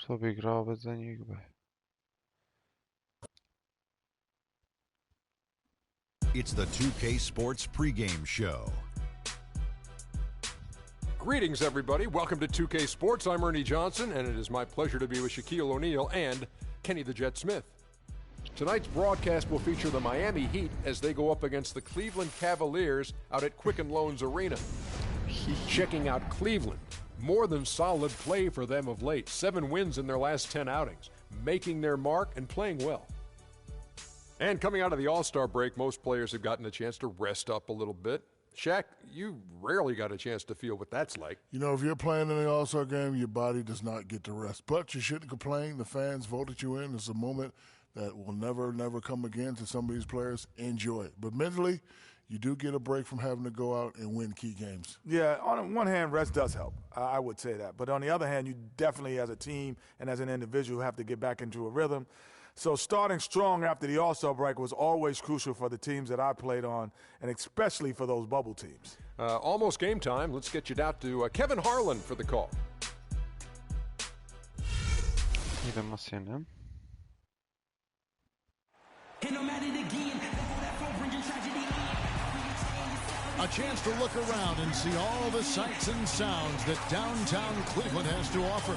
To bi igrao bez za njih, be. It's the 2K Sports pregame show. Greetings, everybody. Welcome to 2K Sports. I'm Ernie Johnson, and it is my pleasure to be with Shaquille O'Neal and Kenny the Jet Smith. Tonight's broadcast will feature the Miami Heat as they go up against the Cleveland Cavaliers out at Quicken Loans Arena. Checking out Cleveland. More than solid play for them of late. 7 wins in their last 10 outings. Making their mark and playing well. And coming out of the All-Star break, most players have gotten a chance to rest up a little bit. Shaq, you rarely got a chance to feel what that's like. You know, if you're playing in the All-Star game, your body does not get to rest. But you shouldn't complain. The fans voted you in. It's a moment that will never, never come again to some of these players. Enjoy it. But mentally, you do get a break from having to go out and win key games. Yeah, on one hand, rest does help. I would say that. But on the other hand, you definitely, as a team and as an individual, have to get back into a rhythm. So starting strong after the All-Star break was always crucial for the teams that I played on, and especially for those bubble teams. Almost game time. Let's get you down to Kevin Harlan for the call. Idemo sine. A chance to look around and see all the sights and sounds that downtown Cleveland has to offer.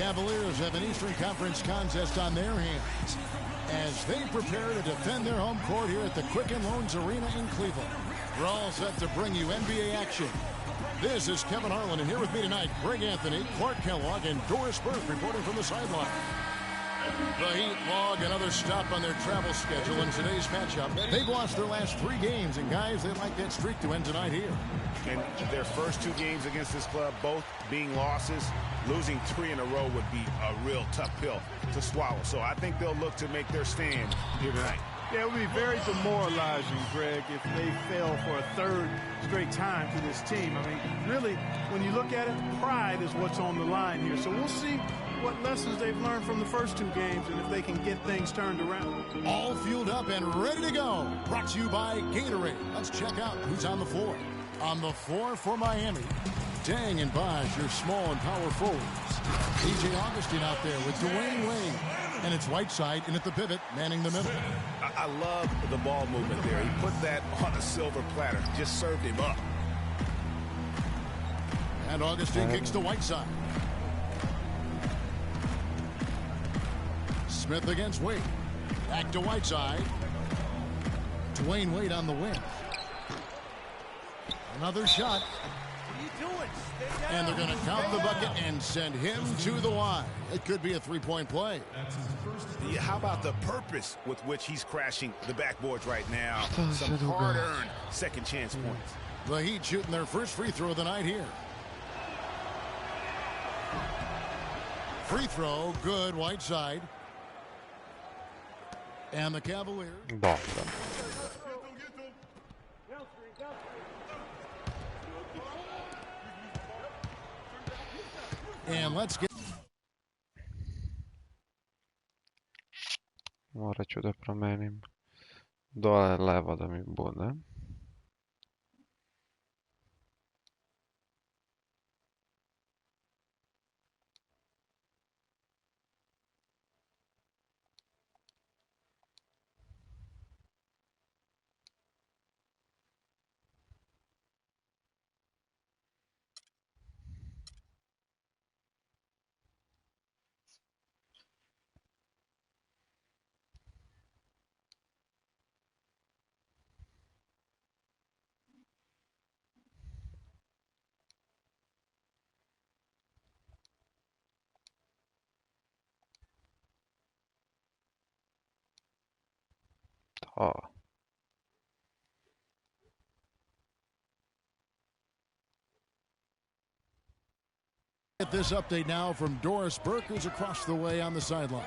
Cavaliers have an Eastern Conference contest on their hands as they prepare to defend their home court here at the Quicken Loans Arena in Cleveland. We're all set to bring you NBA action. This is Kevin Harlan, and here with me tonight, Greg Anthony, Clark Kellogg, and Doris Burke reporting from the sideline. The Heat log another stop on their travel schedule in today's matchup. They've lost their last 3 games, and guys, they'd like that streak to end tonight here. And their first 2 games against this club, both being losses, losing 3 in a row would be a real tough pill to swallow. So I think they'll look to make their stand here tonight. Yeah, it would be very demoralizing, Greg, if they fell for a 3rd straight time to this team. I mean, really, when you look at it, pride is what's on the line here. So we'll see what lessons they've learned from the first 2 games and if they can get things turned around. All fueled up and ready to go. Brought to you by Gatorade. Let's check out who's on the floor. On the floor for Miami, Dang and Bosh, your small and power forwards. DJ Augustine out there with Dwayne Wade. And it's Whiteside in at the pivot, manning the middle. I love the ball movement there. He put that on a silver platter, just served him up. And Augustine kicks to Whiteside. Smith against Wade. Back to Whiteside. Dwayne Wade on the wing. Another shot. And they're going to count the bucket and send him to the line. It could be a 3-point play. Yeah, how about the purpose with which he's crashing the backboards right now? Some hard-earned second chance points. The Heat shooting their first free throw of the night here. Free throw, good, Whiteside. And the Cavaliers. Balkan. And let's get... Morat ću da promenim dole levo da mi bude. Oh. Get this update now from Doris Burke, who's across the way on the sideline.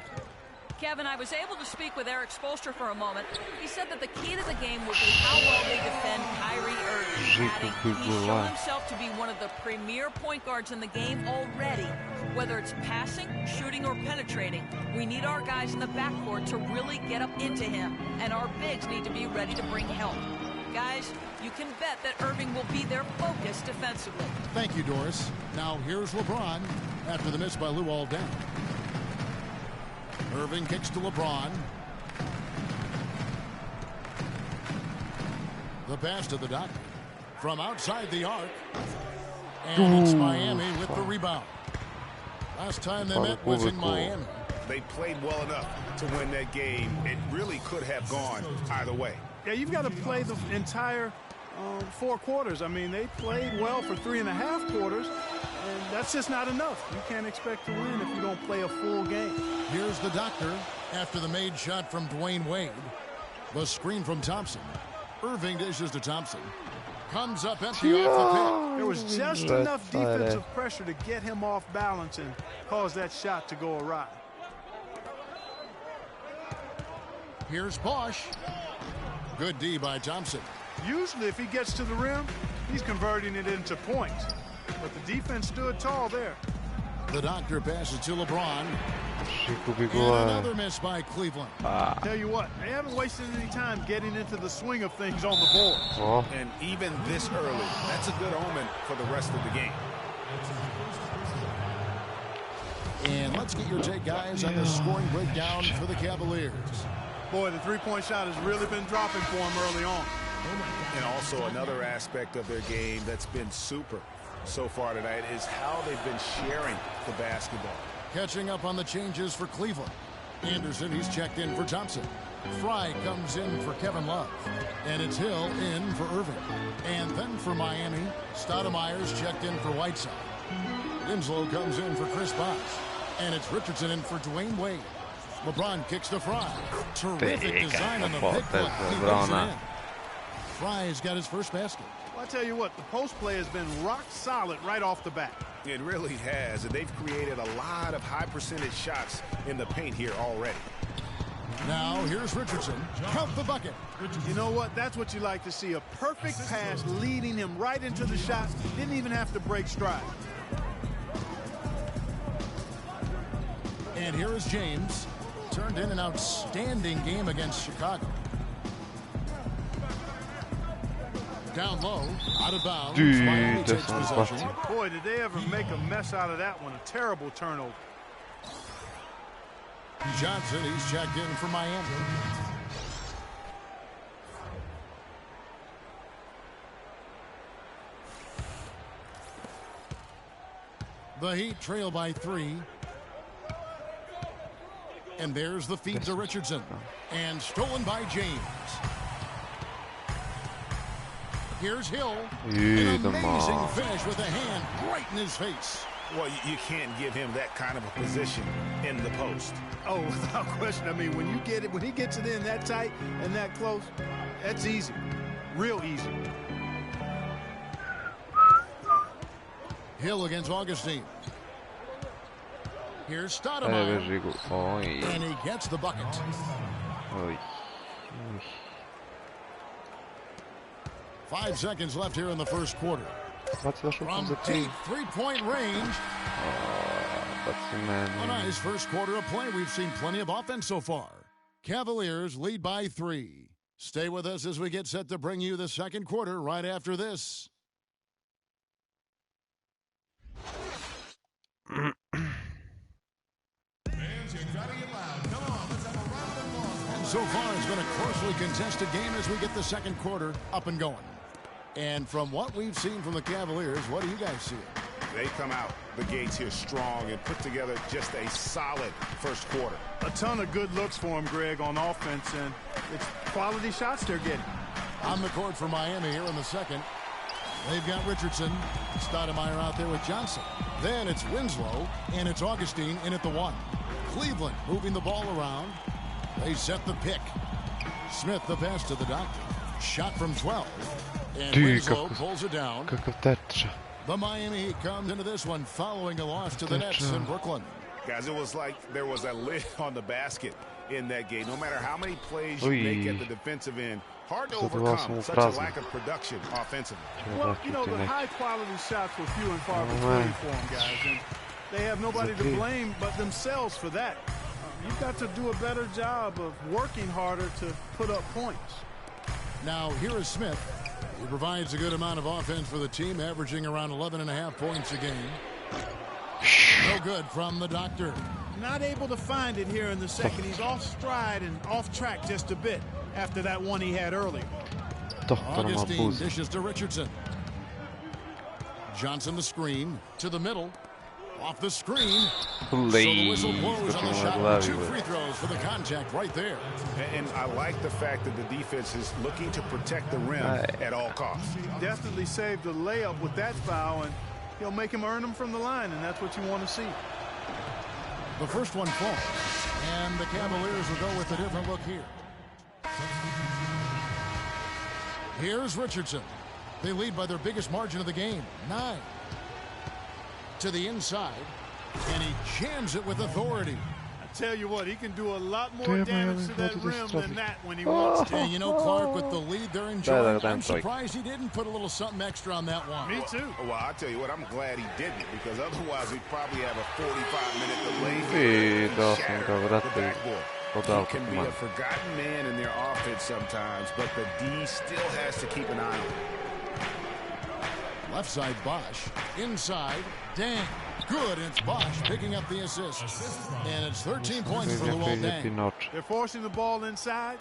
Kevin, I was able to speak with Eric Spoelstra for a moment. He said that the key to the game would be how well they defend Kyrie Irving. Adding, he's shown himself to be one of the premier point guards in the game already. Whether it's passing, shooting, or penetrating, we need our guys in the backcourt to really get up into him, and our bigs need to be ready to bring help. Guys, you can bet that Irving will be their focus defensively. Thank you, Doris. Now here's LeBron after the miss by Luol Deng. Irving kicks to LeBron. The pass to the Doctor from outside the arc. And it's Miami with the rebound. Last time they met was in Miami. They played well enough to win that game. It really could have gone either way. Yeah, you've got to play the entire 4 quarters. I mean, they played well for 3.5 quarters, and that's just not enough. You can't expect to win if you don't play a full game. Here's the Doctor after the made shot from Dwayne Wade. The screen from Thompson. Irving dishes to Thompson. Comes up empty off the pick. There was just enough defensive pressure to get him off balance and cause that shot to go awry. Here's Bosch. Good D by Thompson. Usually if he gets to the rim, he's converting it into points. But the defense stood tall there. The Doctor passes to LeBron. And another miss by Cleveland. Tell you what, they haven't wasted any time getting into the swing of things on the board. And even this early, that's a good omen for the rest of the game. And let's get your take, guys, on the scoring breakdown for the Cavaliers. Boy, the three-point shot has really been dropping for them early on. And also another aspect of their game that's been super so far tonight is how they've been sharing the basketball. Catching up on the changes for Cleveland. Anderson, he's checked in for Thompson. Fry comes in for Kevin Love. And it's Hill in for Irving. And then for Miami, Stoudemire's checked in for Whiteside. Winslow comes in for Chris Bosh. And it's Richardson in for Dwayne Wade. LeBron kicks to Fry. Terrific design on the pick play. He goes in. Fry's got his first basket. Well, I tell you what, the post play has been rock solid right off the bat. It really has, and they've created a lot of high percentage shots in the paint here already. Now here's Richardson. Count the bucket. You know what? That's what you like to see. A perfect pass leading him right into the shot. Didn't even have to break stride. And here is James. Turned in an outstanding game against Chicago. Down low, out of bounds. Miami takes possession. Boy, did they ever make a mess out of that one. A terrible turnover. Johnson, he's checked in for Miami. The Heat trail by 3. And there's the feed to Richardson. And stolen by James. Here's Hill. An amazing finish with a hand right in his face. Well, you can't give him that kind of a position in the post. Oh, without question. I mean, when he gets it in that tight and that close, that's easy. Real easy. Hill against Augustine. Here's Stoudemire. And he gets the bucket. 5 seconds left here in the first quarter. From deep three-point range. A nice first quarter of play. We've seen plenty of offense so far. Cavaliers lead by 3. Stay with us as we get set to bring you the second quarter right after this. And so far, it's been a closely contested game as we get the second quarter up and going. And from what we've seen from the Cavaliers, what do you guys see? They come out the gates here strong and put together just a solid first quarter. A ton of good looks for them, Greg, on offense, and it's quality shots they're getting. On the court for Miami here in the second. They've got Richardson, Stoudemire out there with Johnson. Then it's Winslow, and it's Augustine in at the 1. Cleveland moving the ball around. They set the pick. Smith the pass to the Doctor. Shot from 12. And Winslow pulls it down. The Miami Heat comes into this one following a loss to the Nets in Brooklyn. Guys, it was like there was a lid on the basket in that game. No matter how many plays you make at the defensive end, hard to overcome such a lack of production offensively. Well, you know, the high-quality shots were few and far between for them, guys. And they have nobody to blame but themselves for that. You've got to do a better job of working harder to put up points. Now, here is Smith. He provides a good amount of offense for the team, averaging around 11.5 points a game. No good from the doctor. Not able to find it here in the second. He's off stride and off track just a bit after that one he had earlier. Augustine dishes to Richardson. Johnson the screen to the middle. Off the screen. So the whistle blows on the shot. 2 free throws for the contact right there. And I like the fact that the defense is looking to protect the rim at all costs. Definitely saved the layup with that foul, and he'll make him earn them from the line, and that's what you want to see. The first one falls, and the Cavaliers will go with a different look here. Here's Richardson. They lead by their biggest margin of the game, 9. To the inside, and he jams it with authority. I tell you what, he can do a lot more damage to that rim than that when he wants to. And you know, Clark, with the lead they're enjoying, I'm surprised he didn't put a little something extra on that one. Me too. Well, I tell you what, I'm glad he didn't, because otherwise he'd probably have a 45-minute delay. He can be a forgotten man in their offense sometimes, but the D still has to keep an eye on him. Left side, Bosch. Inside, Dang. Good, and it's Bosch picking up the assist. And it's 13 points for Luol Deng. They're forcing the ball inside,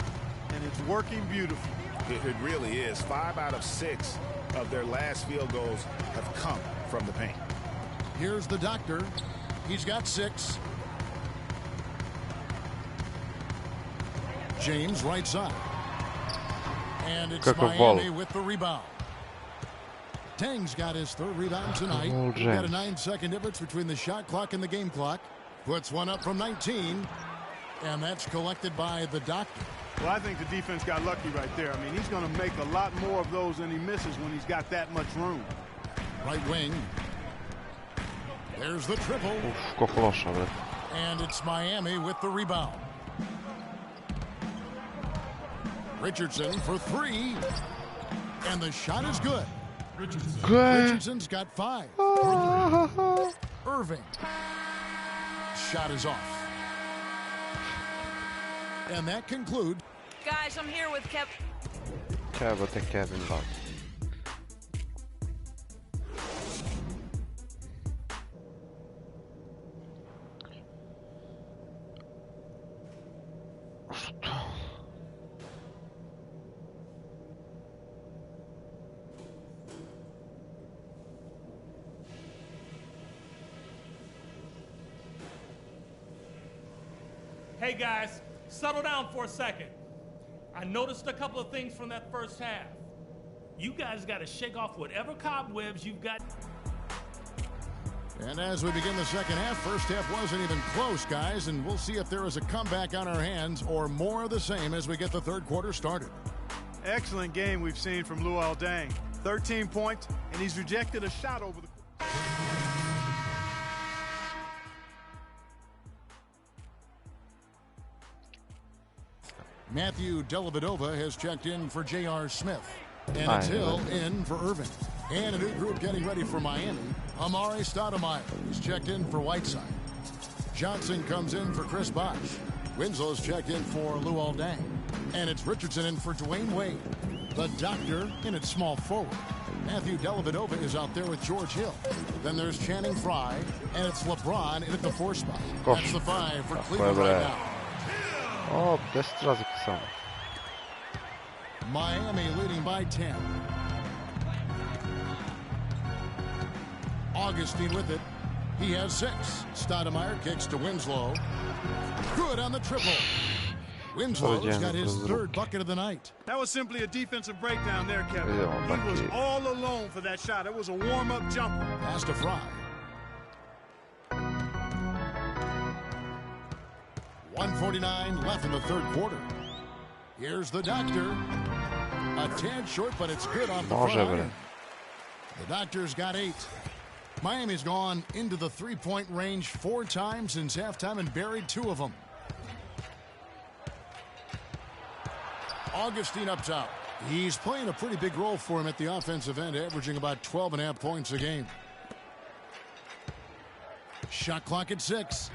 and it's working beautifully. It really is. 5 out of 6 of their last field goals have come from the paint. Here's the doctor. He's got 6. James right side. And it's Miami with the rebound. Tang's got his 3rd rebound tonight. We've got a 9-second difference between the shot clock and the game clock. Puts one up from 19. And that's collected by the doctor. Well, I think the defense got lucky right there. I mean, he's going to make a lot more of those than he misses when he's got that much room. Right wing. There's the triple. And it's Miami with the rebound. Richardson for 3. And the shot is good. Richardson's got 5. Irving. Shot is off. And that concludes. Guys, I'm here with Kevin Love. Hey guys, settle down for a second. I noticed a couple of things from that first half. You guys got to shake off whatever cobwebs you've got. And as we begin the second half, first half wasn't even close, guys, and we'll see if there is a comeback on our hands or more of the same as we get the third quarter started. Excellent game we've seen from Luol Deng. 13 points, and he's rejected a shot over the... Matthew Dellavedova has checked in for J.R. Smith. And it's Hill in for Irving. And a new group getting ready for Miami. Amari Stoudemire is checked in for Whiteside. Johnson comes in for Chris Bosh. Winslow's checked in for Luol Deng. And it's Richardson in for Dwayne Wade. The doctor in at small forward. Matthew Dellavedova is out there with George Hill. Then there's Channing Frye. And it's LeBron in at the 4 spot. That's the 5 for Cleveland right now. O, 10 razy pisano. Miami leading by 10. Augustine with it. He has 6. Stoudemire kicks to Winslow. Good on the triple. Winslow's got his 3rd bucket of the night. That was simply a defensive breakdown there, Kevin. He was all alone for that shot. It was a warm-up jumper. Pass to Frye. 1:49 left in the third quarter. Here's the doctor. A tad short, but it's good off the front iron. The doctor's got 8. Miami's gone into the 3-point range 4 times since halftime and buried 2 of them. Augustine up top. He's playing a pretty big role for him at the offensive end, averaging about 12.5 points a game. Shot clock at 6.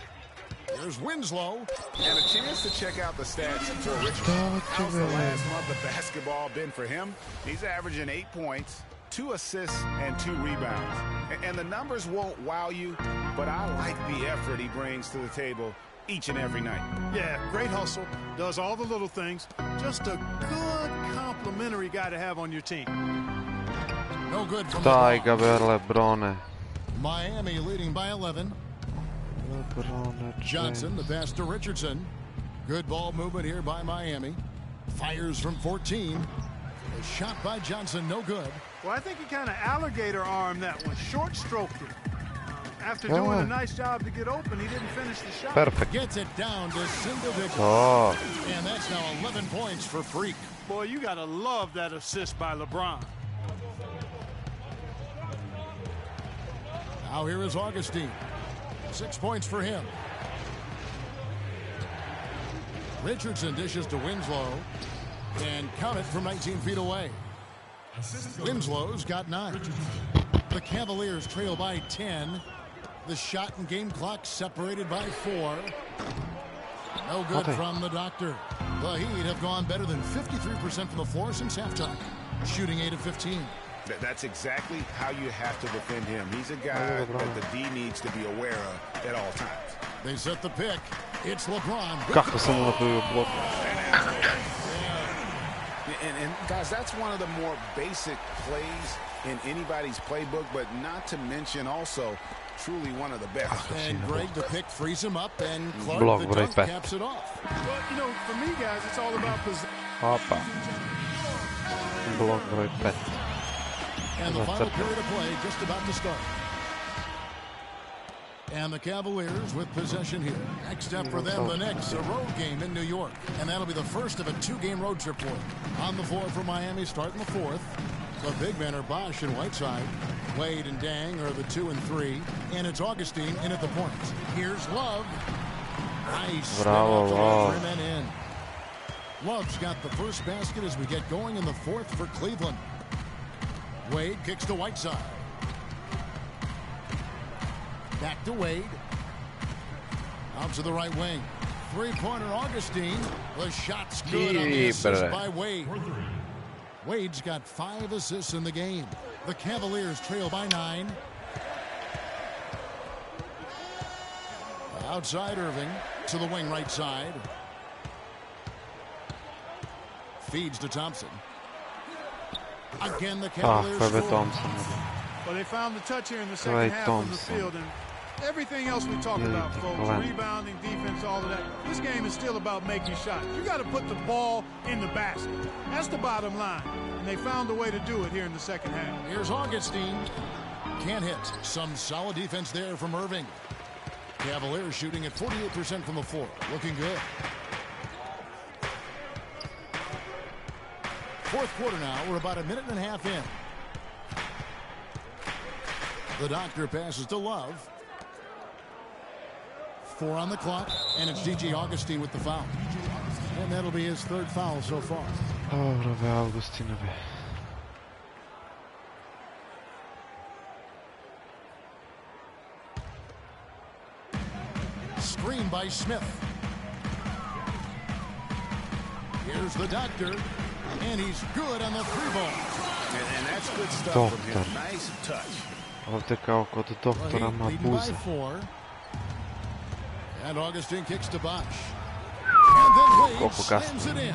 There's Winslow. And a chance to check out the stats for Richardson. How's the last month of basketball been for him? He's averaging 8 points, 2 assists and 2 rebounds. And the numbers won't wow you, but I like the effort he brings to the table each and every night. Yeah, great hustle, does all the little things. Just a good complimentary guy to have on your team. No good from Daj ga Lebrone. Miami leading by 11. Lebrone Johnson, the pass to Richardson. Good ball movement here by Miami. Fires from 14. A shot by Johnson, no good. Well, I think he kind of alligator armed that one, short stroked it. After doing a nice job to get open, he didn't finish the shot. Perfect. Gets it down to single digits. Oh. And that's now 11 points for Freak. Boy, you got to love that assist by LeBron. Now here is Augustine. 6 points for him. Richardson dishes to Winslow. And count it from 19 feet away. Winslow's got 9. The Cavaliers trail by 10. The shot and game clock separated by 4. No good from the doctor. The Heat have gone better than 53% from the floor since halftime, shooting 8 of 15. That's exactly how you have to defend him. He's a guy that the D needs to be aware of at all times. They set the pick. It's LeBron. Kako sam napravio blok. And guys, that's one of the more basic plays in anybody's playbook, but not to mention also truly one of the best. And Greg, the pick frees him up, and Clark, the dunk, caps it off. Well, you know, for me, guys, it's all about position. Opa. Blok broj 5. And the final period of play just about to start. And the Cavaliers with possession here. Next up for them, the Knicks, a road game in New York. And that'll be the first of a 2-game road trip for them. On the floor for Miami, starting the 4th. The big men are Bosch and Whiteside. Wade and Dang are the 2 and 3. And it's Augustine in at the points. Here's Love. Nice. Bravo, Love. And then in. Love's got the first basket as we get going in the 4th for Cleveland. Wade kicks to Whiteside. Back to Wade. Out to the right wing. 3-pointer Augustine. The shot's good on the assist by Wade. Wade's got 5 assists in the game. The Cavaliers trail by 9. Outside Irving to the wing right side. Feeds to Thompson. Again, the Cavaliers score. Well, they found the touch here in the second half of the field, and everything else we talk about, folks, rebounding, defense, all of that. This game is still about making shots. You got to put the ball in the basket. That's the bottom line, and they found a way to do it here in the second half. Here's Augustine. Can't hit. Some solid defense there from Irving. Cavaliers shooting at 48% from the floor. Looking good. 4th quarter now. We're about a minute and a half in. The doctor passes to Love. 4 on the clock, and it's DJ Augustine with the foul. And that'll be his 3rd foul so far. Dobro, Augustinovi. Screen by Smith. Here's the doctor, and he's good on the 3-ball. And that's good stuff from him. Nice touch. Ovdje kao kod doktora Mabuza. And Augustine kicks to Bosch. And then Wade slams it in.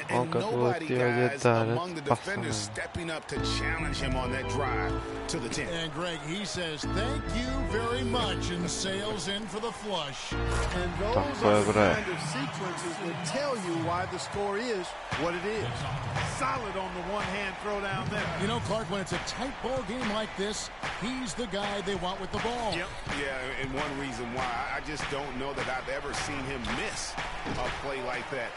And nobody, guys, among the defenders stepping up to challenge him on that drive to the 10. And Greg, he says thank you very much and sails in for the flush. And those are the kind of sequences that tell you why the score is what it is. Solid on the one-hand throw down there. You know, Clark, when it's a tight ball game like this, he's the guy they want with the ball. Yep. Yeah, and one reason why I just don't know that I've ever seen him miss a play like that.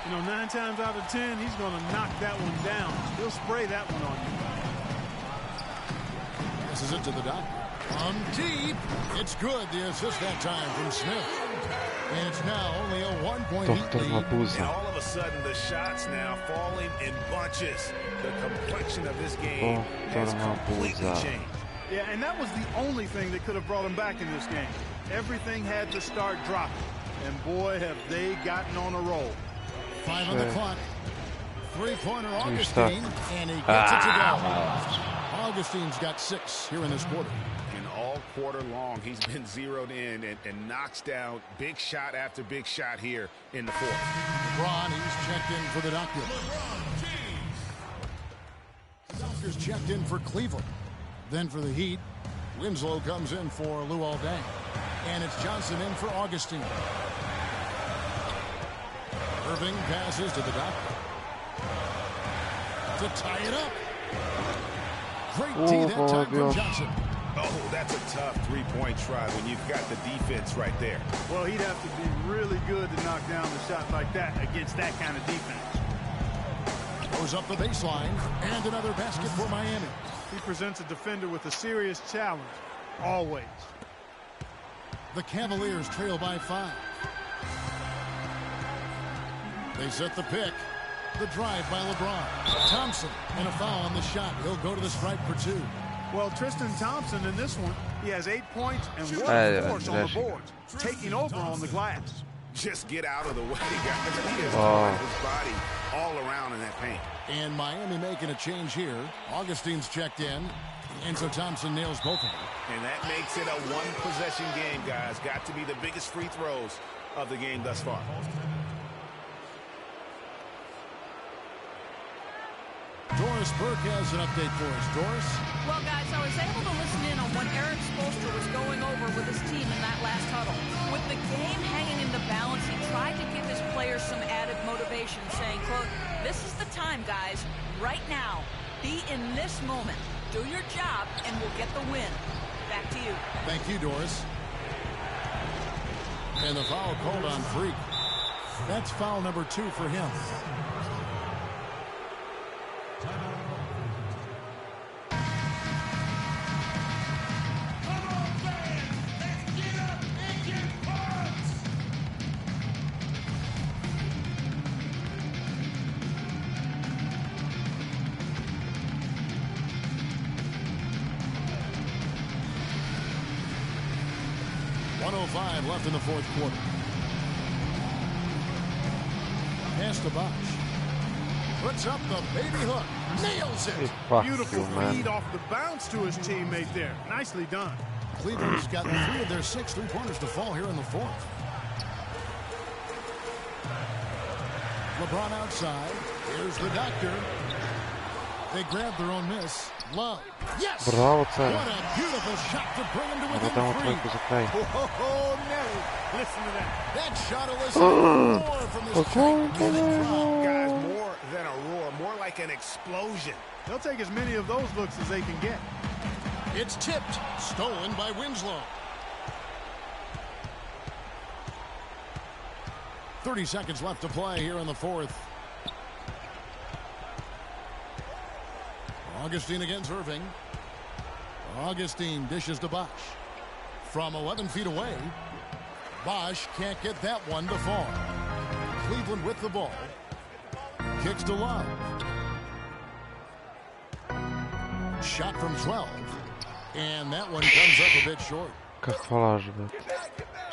You know, 9 times out of 10, he's going to knock that one down. He'll spray that one on you. This is it to the doctor. From deep. It's good. The assist that time from Smith. And it's now only a 1-point lead. And all of a sudden, the shots now falling in bunches. The complexion of this game has completely changed. Yeah, and that was the only thing that could have brought him back in this game. Everything had to start dropping. And boy, have they gotten on a roll. 5 on the clock. 3-pointer Augustine, and he gets it to go. Augustine's got 6 here in this quarter. And all quarter long, he's been zeroed in and knocks down big shot after big shot here in the fourth. LeBron, he's checked in for the doctor. The doctor's checked in for Cleveland. Then for the Heat, Winslow comes in for Luol Deng. And it's Johnson in for Augustine. Irving passes to the doctor. To tie it up. Great D that time from Johnson. Oh, that's a tough three-point try when you've got the defense right there. Well, he'd have to be really good to knock down the shot like that against that kind of defense. Goes up the baseline, and another basket for Miami. He presents a defender with a serious challenge, always. The Cavaliers trail by 5. They set the pick. The drive by LeBron. Thompson, and a foul on the shot. He'll go to the stripe for 2. Well, Tristan Thompson in this one, he has 8 points and 1 force on the boards, taking over on the glass. Just get out of the way, guys. He is throwing his body all around in that paint. And Miami making a change here. Augustine's checked in, and so Thompson nails both of them. And that makes it a one-possession game, guys. Got to be the biggest free throws of the game thus far. Doris Burke has an update for us. Doris? Well, guys, I was able to listen in on what Eric Spoelstra was going over with his team in that last huddle. With the game hanging in the balance, he tried to give his players some added motivation, saying, quote, "This is the time, guys. Right now. Be in this moment. Do your job, and we'll get the win." Back to you. Thank you, Doris. And the foul called on Freak. That's foul number 2 for him. Left in the fourth quarter. Pass to Bosch. Puts up the baby hook. Nails it. Beautiful feed off the bounce to his teammate there. Nicely done. Cleveland's got 3 of their 6 3-pointers to fall here in the fourth. LeBron outside. Here's the doctor. They grab their own miss. Love. Yes! Bravo, What a beautiful shot to bring him to within 3. Oh, Nelly. Listen to that. That shot elicits more from this Guys, more than a roar. More like an explosion. They'll take as many of those looks as they can get. It's tipped. Stolen by Winslow. 30 seconds left to play here in the fourth. Augustine against Irving. Augustine dishes to Bosch. From 11 feet away, Bosch can't get that one to fall. Cleveland with the ball. Kicks to Love. Shot from 12. And that one comes up a bit short.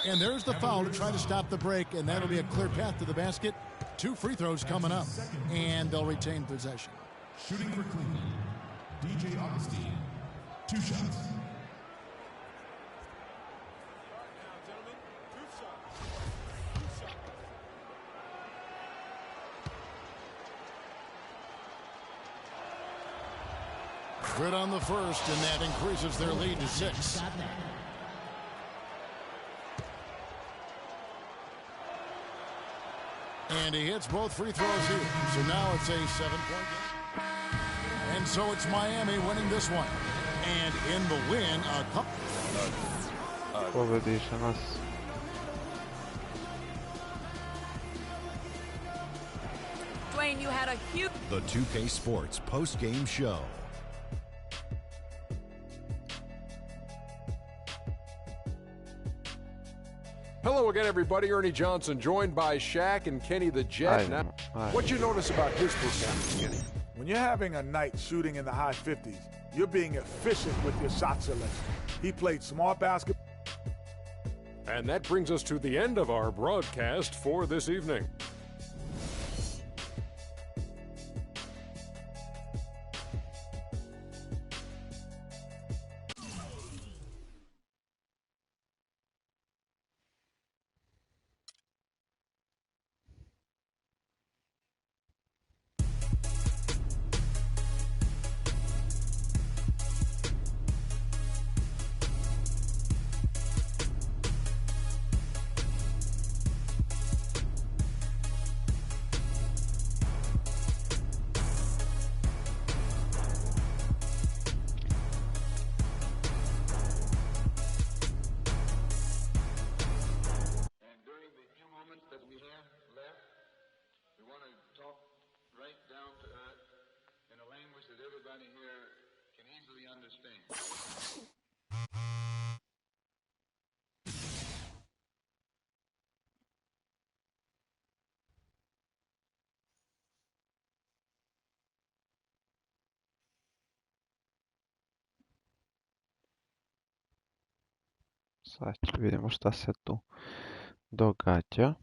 And there's the foul to try to stop the break, and that'll be a clear path to the basket. 2 free throws coming up, and they'll retain possession. Shooting for Cleveland, DJ Augustine, 2 shots. Good on the first, and that increases their lead to 6. And he hits both free throws here. So now it's a 7-point game. And so it's Miami winning this one. And in the win, a couple. Dwayne, you had a huge... The 2K Sports post-game show. Hello again, everybody. Ernie Johnson, joined by Shaq and Kenny the Jet. Now, what'd you notice about his performance, Kenny? When you're having a night shooting in the high 50s, you're being efficient with your shot selection. He played smart basketball. And that brings us to the end of our broadcast for this evening. everybody here can easily understand. Sad vidimo šta se tu događa.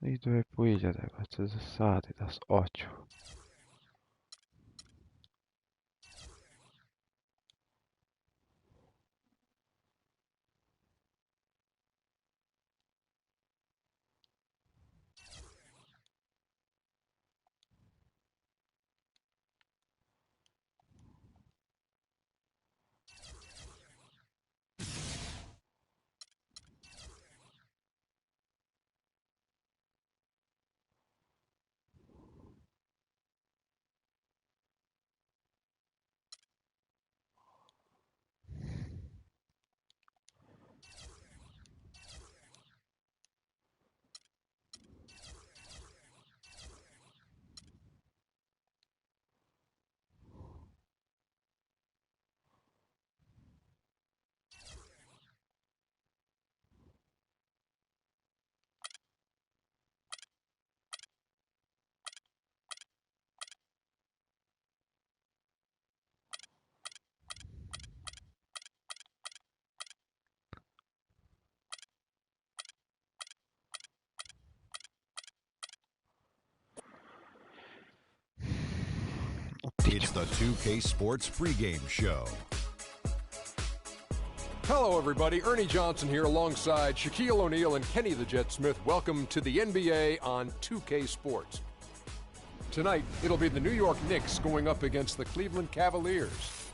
I 2500 kad se zasadi da s oču. It's the 2K Sports pregame show. Hello, everybody. Ernie Johnson here alongside Shaquille O'Neal and Kenny the Jet Smith. Welcome to the NBA on 2K Sports. Tonight, it'll be the New York Knicks going up against the Cleveland Cavaliers.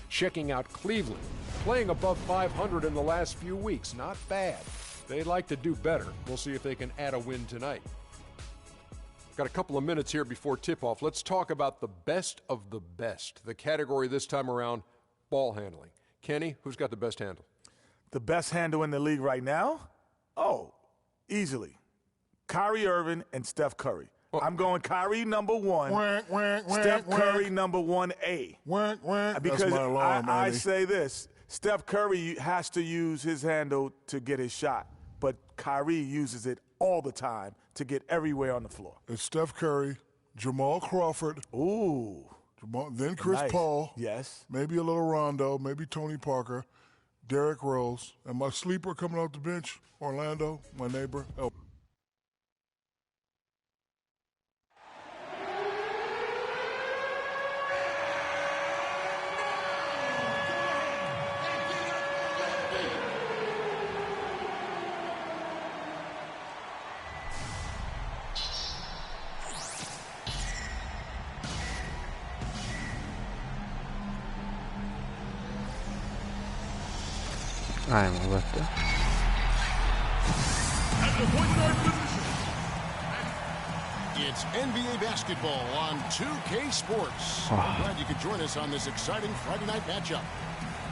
Checking out Cleveland, playing above 500 in the last few weeks. Not bad. They'd like to do better. We'll see if they can add a win tonight. Got a couple of minutes here before tip-off. Let's talk about the best of the best. The category this time around, ball handling. Kenny, who's got the best handle? The best handle in the league right now? Oh, easily. Kyrie Irving and Steph Curry. I'm going Kyrie number one, Steph Curry number 1A. Because that's my alarm, I say this, Steph Curry has to use his handle to get his shot, but Kyrie uses it all the time to get everywhere on the floor. It's Steph Curry, Jamal Crawford. Ooh. Then Chris Paul. Yes. Maybe a little Rondo, maybe Tony Parker, Derrick Rose, and my sleeper coming off the bench, Orlando, my neighbor. Ajmo, vrte. It's NBA basketball on 2K Sports. I'm glad you could join us on this exciting Friday night matchup.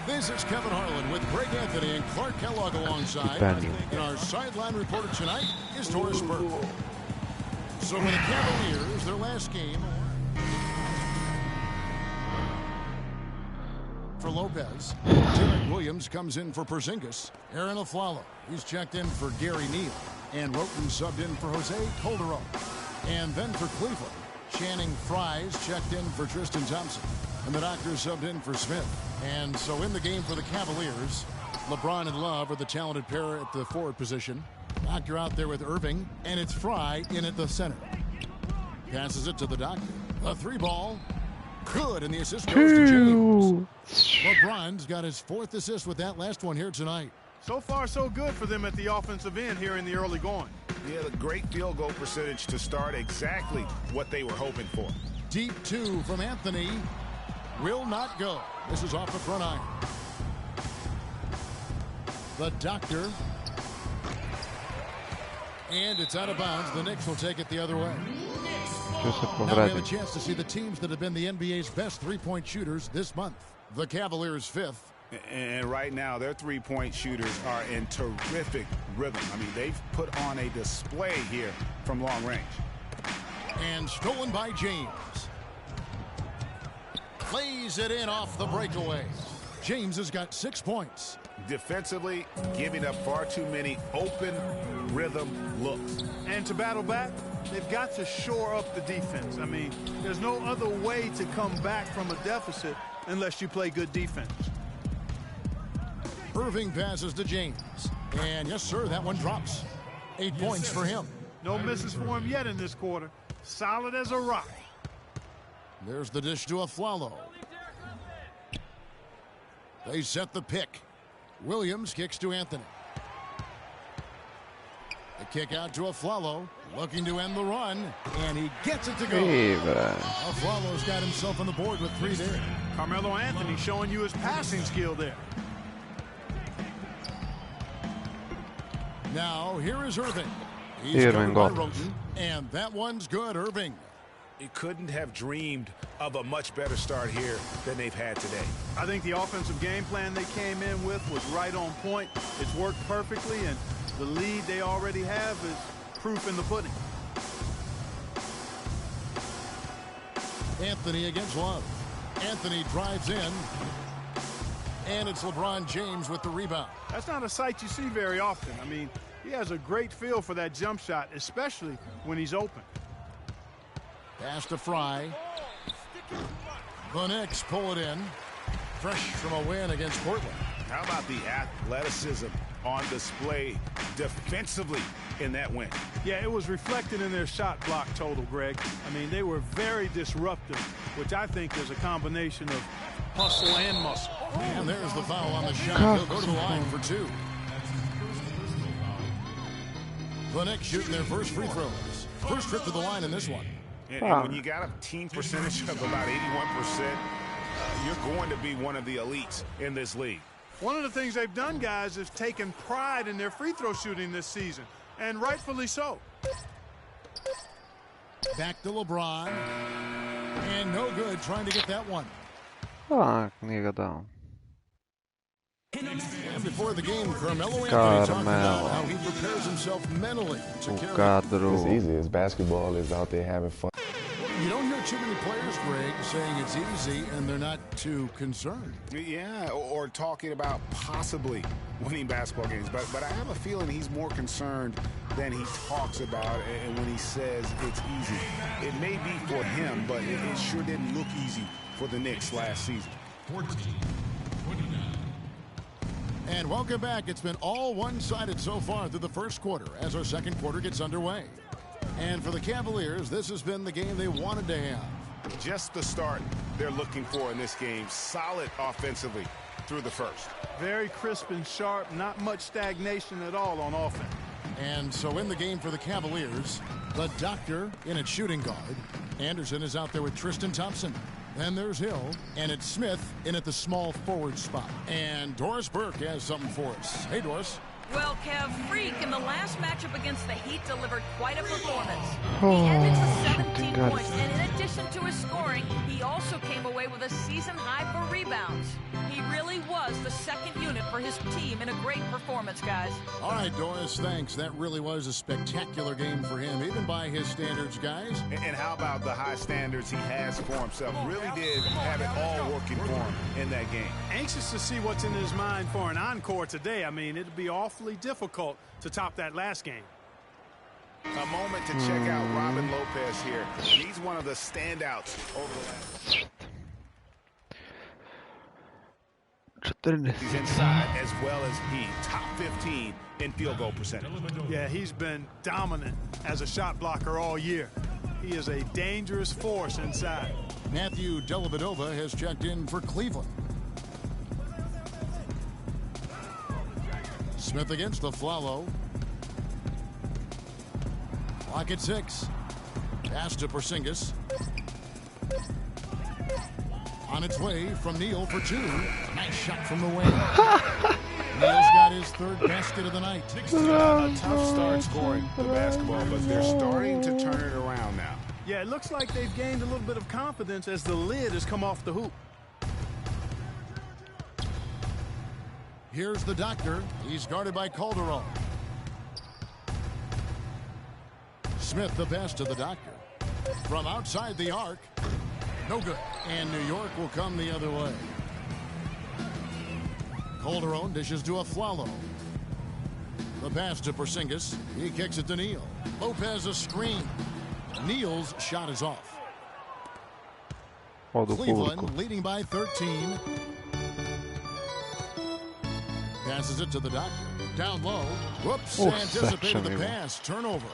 This is Kevin Harlan with Greg Anthony and Clark Kellogg alongside. And our sideline reporter tonight is Torres Burke. So for the Cavaliers, their last game for Lopez. Derek Williams comes in for Porzingis. Aaron Aflalo, he's checked in for Gary Neal. And Roten subbed in for Jose Calderon. And then for Cleveland, Channing Frye's checked in for Tristan Thompson. And the Doctor subbed in for Smith. And so in the game for the Cavaliers, LeBron and Love are the talented pair at the forward position. Doctor out there with Irving, and it's Frye in at the center. Passes it to the Doctor. A three ball. Good, and the assist goes to James. LeBron's got his fourth assist with that last one here tonight. So far, so good for them at the offensive end here in the early going. Yeah, the great field goal percentage to start exactly what they were hoping for. Deep two from Anthony. Will not go. This is off the front iron. The Doctor And it's out of bounds. The Knicks will take it the other way. Što se Now we have a povradim. chance to see the teams that have been the NBA's best three-point shooters this month. The Cavaliers 5th. And right now, their three-point shooters are in terrific rhythm. I mean, they've put on a display here from long range. And stolen by James. Plays it in off the breakaway. James has got 6 points. Defensively, giving up far too many open rhythm looks. And to battle back, they've got to shore up the defense. I mean, there's no other way to come back from a deficit unless you play good defense. Irving passes to James. And yes, sir, that one drops. 8 points for him. No misses for him yet in this quarter. Solid as a rock. There's the dish to Aflalo. They set the pick. Williams kicks to Anthony. The kick out to Aflalo, looking to end the run, and he gets it to go. Aflalo's got himself on the board with 3 there. Carmelo Anthony showing you his passing skill there. Now, here is Irving. He's Irving covered by got it. Roten, and that one's good, Irving. He couldn't have dreamed of a much better start here than they've had today. I think the offensive game plan they came in with was right on point. It's worked perfectly, and the lead they already have is proof in the pudding. Anthony against Love. Anthony drives in, and it's LeBron James with the rebound. That's not a sight you see very often. I mean, he has a great feel for that jump shot, especially when he's open. Pass to Fry. The Knicks pull it in. Fresh from a win against Portland. How about the athleticism on display defensively in that win? Yeah, it was reflected in their shot block total, Greg. I mean, they were very disruptive, which I think is a combination of hustle and muscle. And there's the foul on the shot. He'll go to the line for 2. The Knicks shooting their first free throws. First trip to the line in this one. And when you got a team percentage of about 81%, you're going to be one of the elites in this league. One of the things they've done, guys, is taken pride in their free throw shooting this season, and rightfully so. Back to LeBron. And no good trying to get that one. Tak, nije ga dao. And before the game, Carmelo Anthony talked about how he prepares himself mentally to carry. It's easy. It's basketball. It's out there having fun. You don't hear too many players, Greg, saying it's easy and they're not too concerned. Yeah, or talking about possibly winning basketball games. But I have a feeling he's more concerned than he talks about and when he says it's easy. It may be for him, but it sure didn't look easy for the Knicks last season. 14-29. And welcome back. It's been all one-sided so far through the first quarter as our second quarter gets underway. And for the Cavaliers, this has been the game they wanted to have. Just the start they're looking for in this game. Solid offensively through the first. Very crisp and sharp, not much stagnation at all on offense. And so in the game for the Cavaliers, the Doctor in at shooting guard. Anderson is out there with Tristan Thompson. Then there's Hill, and it's Smith in at the small forward spot. And Doris Burke has something for us. Hey, Doris. Well, Kev, Freak in the last matchup against the Heat delivered quite a performance. He ended with 17 points, and in addition to his scoring, he also came away with a season high for rebounds. He really was the second unit for his team in a great performance, guys. All right, Doris, thanks. That really was a spectacular game for him, even by his standards, guys. And how about the high standards he has for himself? Really did have it all working for him in that game. Anxious to see what's in his mind for an encore today. I mean, it'd be awfully difficult to top that last game. A moment to check out Robin Lopez here. He's one of the standouts over the last. He's inside as well as he. Top 15 in field goal percentage. Yeah, he's been dominant as a shot blocker all year. He is a dangerous force inside. Matthew Dellavedova has checked in for Cleveland. Smith against the Flalo. Clock at 6. Pass to Porzingis. On its way from Neal for 2. Nice shot from the wing. Neal's got his third basket of the night. A tough start scoring the basketball, but they're starting to turn it around now. Yeah, it looks like they've gained a little bit of confidence as the lid has come off the hoop. Here's the doctor. He's guarded by Calderon. Smith the pass to the doctor. From outside the arc. No good. And New York will come the other way. Calderon dishes to Aflalo. The pass to Porzingis. He kicks it to Neal. Lopez a screen. Neal's shot is off. Cleveland leading by 13. Passes it to the doctor. Down low. Whoops. Anticipated the pass. Turnover.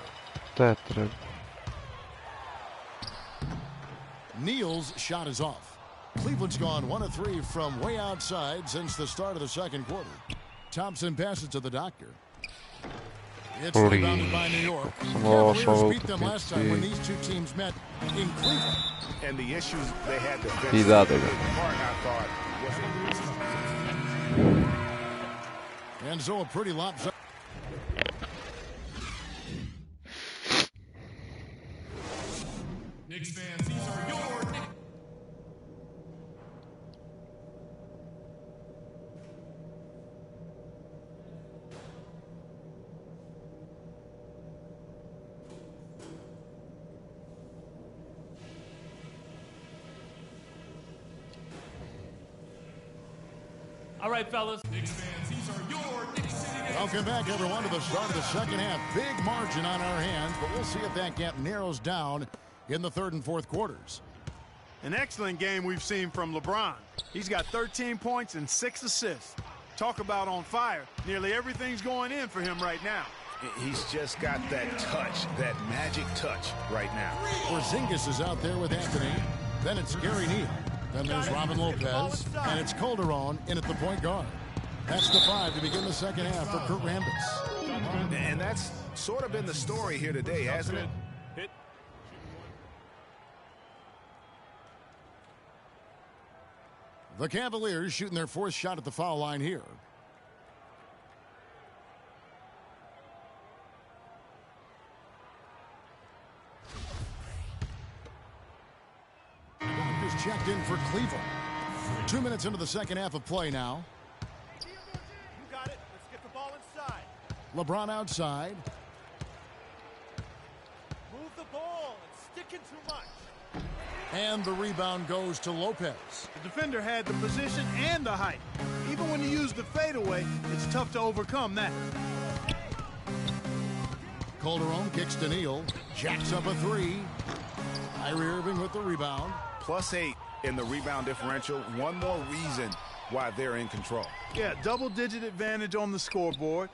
Neal's shot is off. Cleveland's gone 1 of 3 from way outside since the start of the second quarter. Thompson passes to the doctor. It's rebounded by New York. Cavaliers beat them last time when these two teams met in Cleveland. And the issues they had to fix. The part I thought was. And so a pretty lopsided. Knicks fans, these are your Knicks. All right, fellas. Knicks fans, these are your Knicks City Games. Welcome back, everyone, to the start of the second half. Big margin on our hands, but we'll see if that gap narrows down in the third and fourth quarters. An excellent game we've seen from LeBron. He's got 13 points and 6 assists. Talk about on fire. Nearly everything's going in for him right now. He's just got that touch, that magic touch right now. Porzingis is out there with Anthony. Then it's Gary Neal. Then there's Robin Lopez. And it's Calderon in at the point guard. That's the 5 to begin the second half for Kurt Rambis. And that's sort of been the story here today, hasn't it? The Cavaliers shooting their fourth shot at the foul line here. Just checked in for Cleveland. 2 minutes into the second half of play now. You got it. Let's get the ball inside. LeBron outside. Move the ball. It's sticking too much. And the rebound goes to Lopez. The defender had the position and the height. Even when you use the fadeaway, it's tough to overcome that. Calderon kicks to Neal. Jacks up a 3. Kyrie Irving with the rebound. +8 in the rebound differential. One more reason why they're in control. Yeah, double-digit advantage on the scoreboard.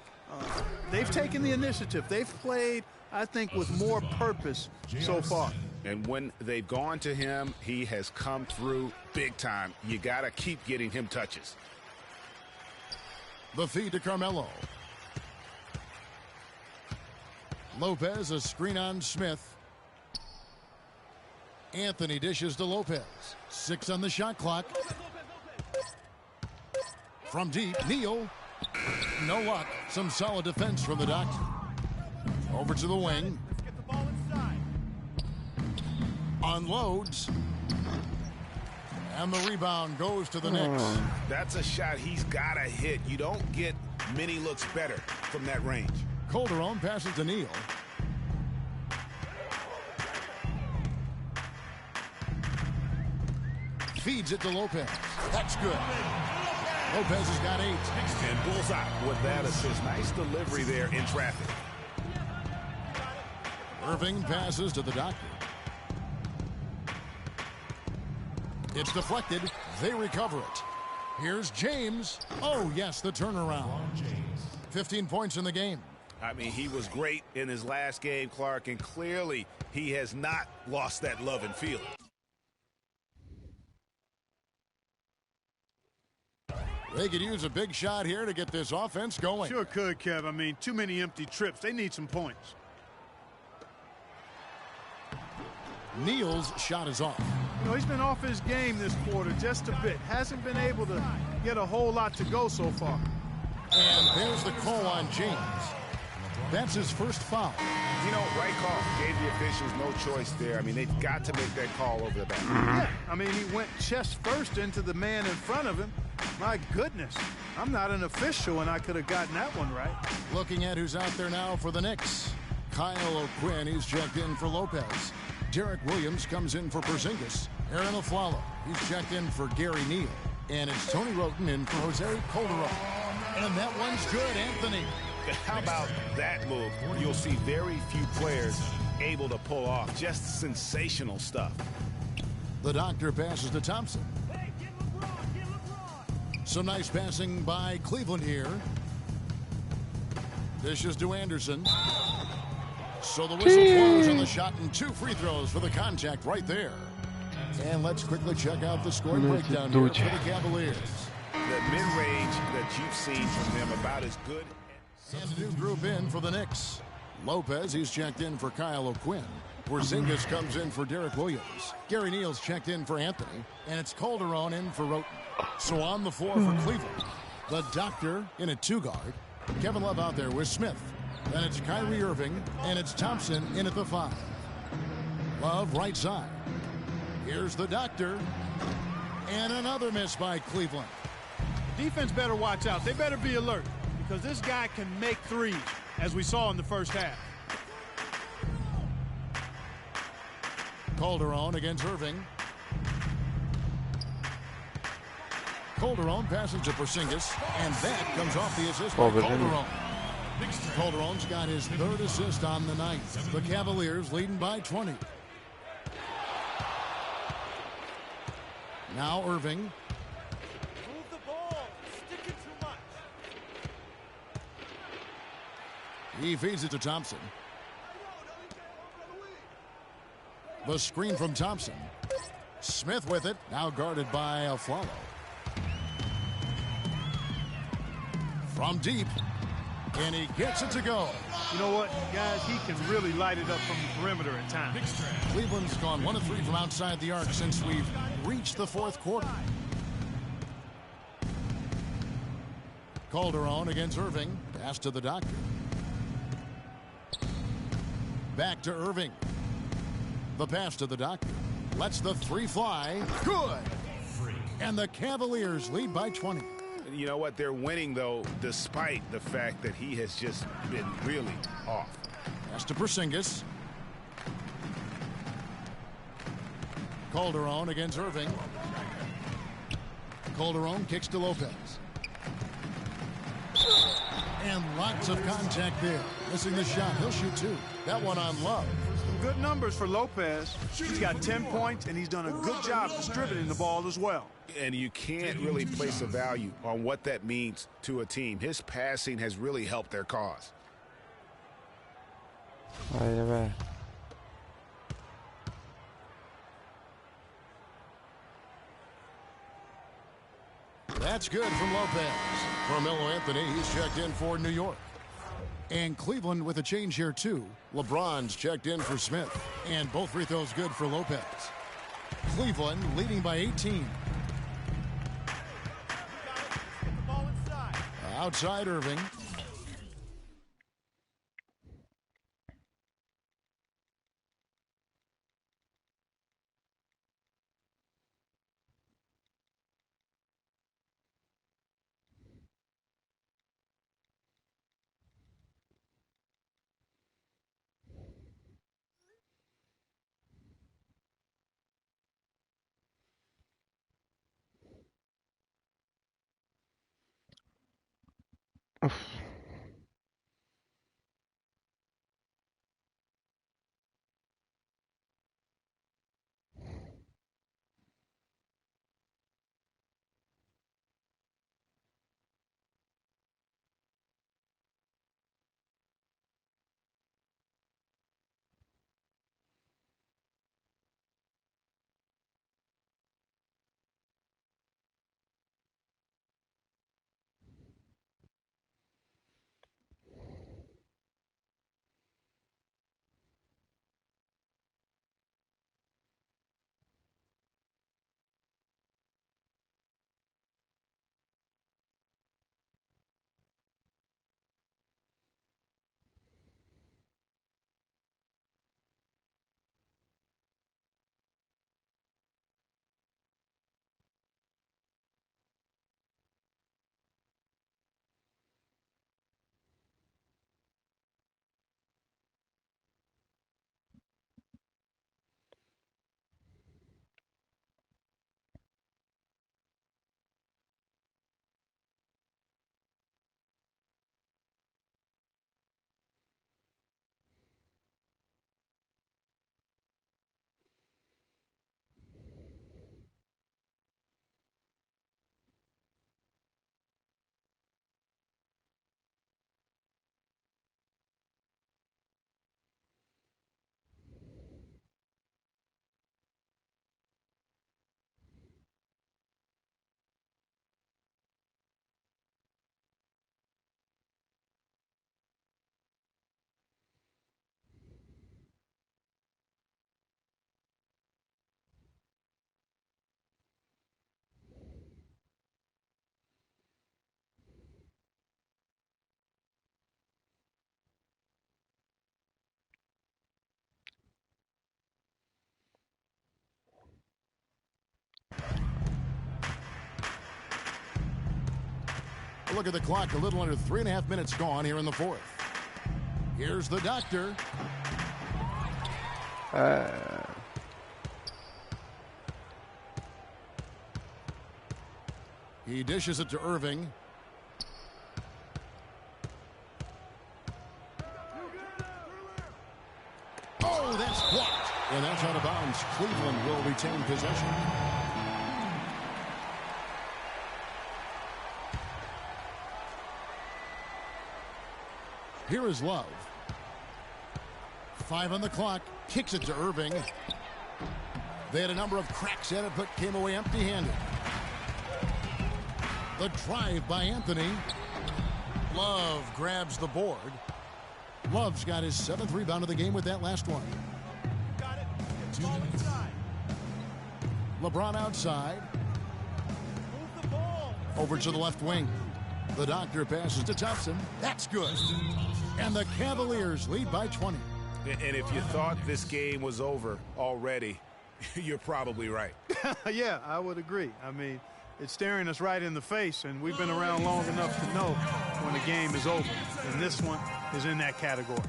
They've taken the initiative. They've played, I think, with more purpose so far. And when they've gone to him, he has come through big time. You got to keep getting him touches. The feed to Carmelo. Lopez, a screen on Smith. Anthony dishes to Lopez. 6 on the shot clock. From deep, Neal. No luck. Some solid defense from the doctor. Over to the wing. Let's get the ball inside. Unloads. And the rebound goes to the Knicks. That's a shot he's got to hit. You don't get many looks better from that range. Calderon passes to Neal. Feeds it to Lopez. That's good. Lopez has got 8. And bullseye with that assist. Nice delivery there in traffic. Irving passes to the doctor. It's deflected. They recover it. Here's James. Oh, yes, the turnaround. 15 points in the game. I mean, he was great in his last game, Clark, and clearly he has not lost that love and feeling. They could use a big shot here to get this offense going. Sure could, Kev. I mean, too many empty trips. They need some points. Neal's shot is off. You know, he's been off his game this quarter just a bit. Hasn't been able to get a whole lot to go so far. And there's the call on James. That's his first foul. You know, right call. Gave the officials no choice there. I mean, they've got to make that call over the back. Yeah, I mean, he went chest first into the man in front of him. My goodness, I'm not an official, and I could have gotten that one right. Looking at who's out there now for the Knicks. Kyle O'Quinn, he's checked in for Lopez. Derek Williams comes in for Porzingis. Aaron Aflalo, he's checked in for Gary Neal. And it's Tony Roten in for Jose Calderon. And that one's good, Anthony. How about that move? You'll see very few players able to pull off just sensational stuff. The doctor passes to Thompson. Some nice passing by Cleveland here. Dishes to Anderson. So the whistle blows on the shot and 2 free throws for the contact right there. And let's quickly check out the score breakdown here for the Cavaliers. The mid-range that you've seen from them about as good. And a new group in for the Knicks. Lopez, he's checked in for Kyle O'Quinn. Porzingis comes in for Derek Williams. Gary Neal's checked in for Anthony. And it's Calderon in for Roten. So on the floor for Cleveland, the doctor in a 2-guard. Kevin Love out there with Smith. Then it's Kyrie Irving, and it's Thompson in at the 5. Love right side. Here's the doctor. And another miss by Cleveland. Defense better watch out. They better be alert, because this guy can make threes, as we saw in the first half. Calderon against Irving. Calderon passes to Porzingis, and that comes off the assist by Calderon. Calderon's got his 3rd assist on the night. The Cavaliers leading by 20. Now Irving. Move the ball. Stick it too much. He feeds it to Thompson. The screen from Thompson. Smith with it. Now guarded by Aflalo. From deep. And he gets it to go. You know what, guys? He can really light it up from the perimeter at times. Cleveland's gone 1 of 3 from outside the arc since we've reached the 4th quarter. Calderon against Irving. Pass to the doctor. Back to Irving. The pass to the doctor. Lets the 3 fly. Good. And the Cavaliers lead by 20. You know what? They're winning, though, despite the fact that he has just been really off. Pass to Porzingis. Calderon against Irving. Calderon kicks to Lopez. And lots of contact there. Missing the shot. He'll shoot 2. That one on Love. Some good numbers for Lopez. He's got 10 points, and he's done a good job distributing the ball as well. And you can't really place a value on what that means to a team. His passing has really helped their cause. That's good from Lopez. Carmelo Anthony, he's checked in for New York. And Cleveland with a change here, too. LeBron's checked in for Smith. And both free throws good for Lopez. Cleveland leading by 18. Outside Irving. Look at the clock. A little under 3.5 minutes gone here in the fourth. Here's the doctor. He dishes it to Irving. Oh, that's blocked. And that's out of bounds. Cleveland will retain possession. Here is Love. 5 on the clock. Kicks it to Irving. They had a number of cracks at it, but came away empty-handed. The drive by Anthony. Love grabs the board. Love's got his 7th rebound of the game with that last one. Got it. It's all inside. LeBron outside. Move the ball. Over to the left wing. The doctor passes to Thompson. That's good. And the Cavaliers lead by 20. And if you thought this game was over already, you're probably right. Yeah, I would agree. I mean, it's staring us right in the face, and we've been around long enough to know when a game is over. And this one is in that category.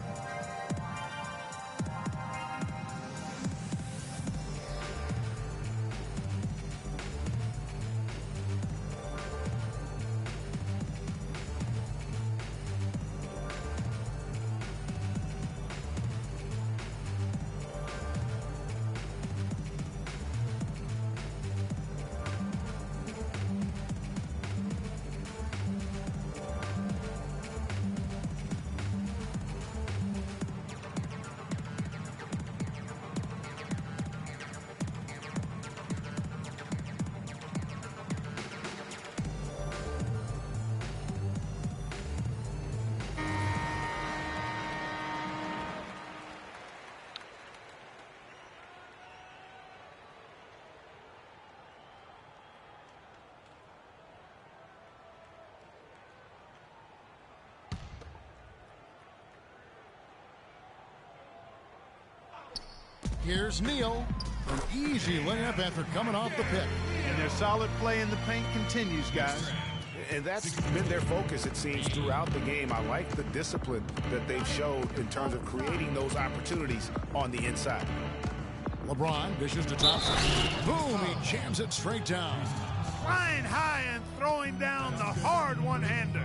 Here's Neal. An easy layup after coming off the pick. And their solid play in the paint continues, guys. And that's been their focus, it seems, throughout the game. I like the discipline that they've showed in terms of creating those opportunities on the inside. LeBron dishes to Thompson. Boom, he jams it straight down. Flying high and throwing down the hard one-hander.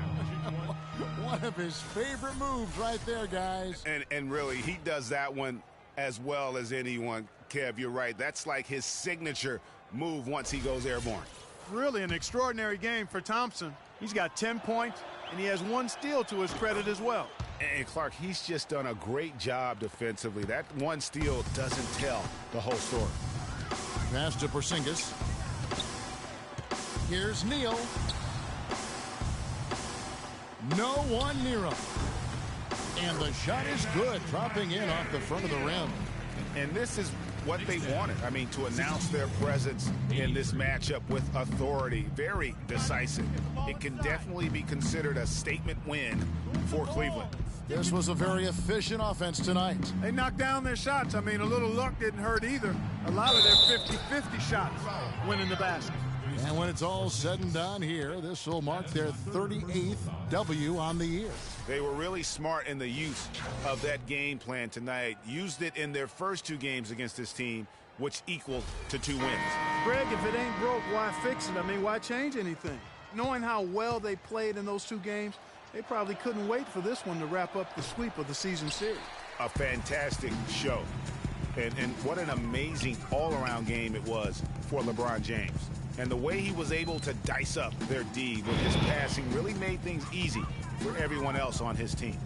One of his favorite moves right there, guys. And really, he does that one as well as anyone. Kev, you're right. That's like his signature move once he goes airborne. Really an extraordinary game for Thompson. He's got 10 points, and he has 1 steal to his credit as well. And Clark, he's just done a great job defensively. That 1 steal doesn't tell the whole story. Pass to Porzingis. Here's Neal. No one near him. And the shot is good, dropping in off the front of the rim. And this is what they wanted. I mean, to announce their presence in this matchup with authority. Very decisive. It can definitely be considered a statement win for Cleveland. This was a very efficient offense tonight. They knocked down their shots. I mean, a little luck didn't hurt either. A lot of their 50-50 shots went in the basket. And when it's all said and done here, this will mark their 38th W on the year. They were really smart in the use of that game plan tonight. Used it in their first 2 games against this team, which equaled to 2 wins. Greg, if it ain't broke, why fix it? I mean, why change anything? Knowing how well they played in those 2 games, they probably couldn't wait for this one to wrap up the sweep of the season series. A fantastic show. And what an amazing all-around game it was for LeBron James. And the way he was able to dice up their D with his passing really made things easy for everyone else on his team.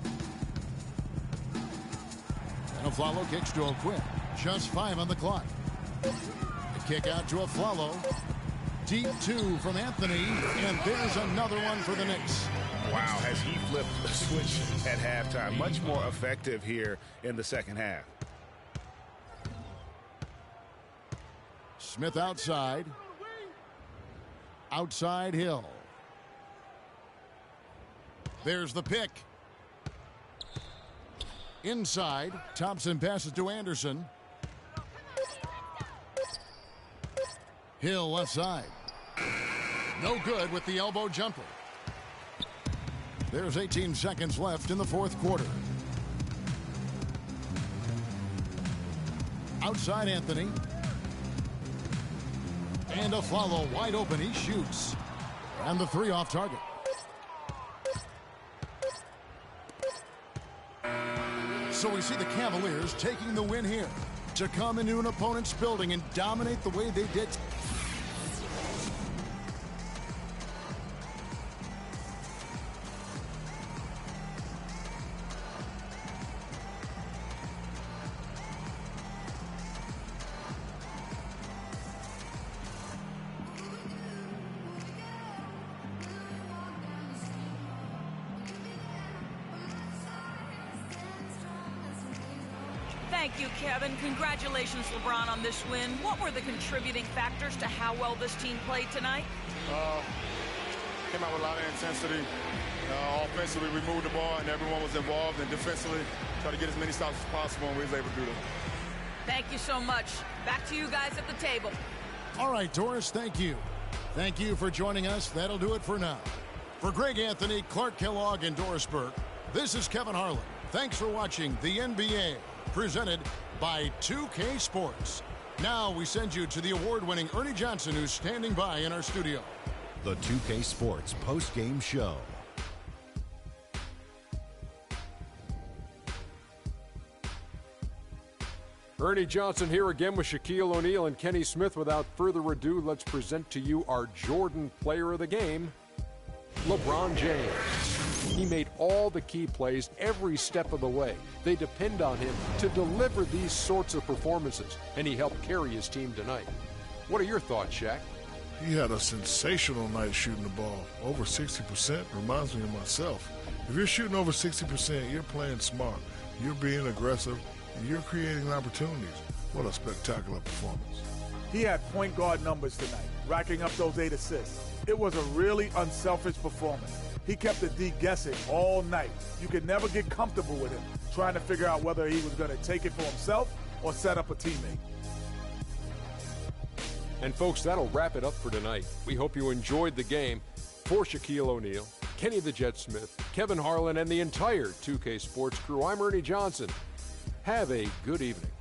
And Aflalo kicks to O'Quinn. Just 5 on the clock. The kick out to Aflalo. Deep 2 from Anthony. And there's another one for the Knicks. Wow, has he flipped the switch at halftime. Much more effective here in the second half. Smith outside. Outside Hill. There's the pick. Inside. Thompson passes to Anderson. Hill left side. No good with the elbow jumper. There's 18 seconds left in the fourth quarter. Outside Anthony. And a follow wide open. He shoots. And the three off target. So we see the Cavaliers taking the win here to come into an opponent's building and dominate the way they did. Thank you, Kevin. Congratulations, LeBron, on this win. What were the contributing factors to how well this team played tonight? Came out with a lot of intensity. Offensively, we moved the ball, and everyone was involved. And defensively, tried to get as many stops as possible, and we was able to do that. Thank you so much. Back to you guys at the table. All right, Doris, thank you. Thank you for joining us. That'll do it for now. For Greg Anthony, Clark Kellogg, and Doris Burke, this is Kevin Harlan. Thanks for watching the NBA, presented by 2K Sports. Now we send you to the award-winning Ernie Johnson, who's standing by in our studio. The 2K Sports post-game show. Ernie Johnson here again with Shaquille O'Neal and Kenny Smith. Without further ado, let's present to you our Jordan Player of the Game, LeBron James. He made all the key plays every step of the way. They depend on him to deliver these sorts of performances, and he helped carry his team tonight. What are your thoughts, Shaq? He had a sensational night shooting the ball. Over 60% reminds me of myself. If you're shooting over 60%, you're playing smart. You're being aggressive, and you're creating opportunities. What a spectacular performance. He had point guard numbers tonight, racking up those 8 assists. It was a really unselfish performance. He kept the D guessing all night. You could never get comfortable with him, trying to figure out whether he was going to take it for himself or set up a teammate. And folks, that'll wrap it up for tonight. We hope you enjoyed the game. For Shaquille O'Neal, Kenny the Jet Smith, Kevin Harlan, and the entire 2K Sports crew, I'm Ernie Johnson. Have a good evening.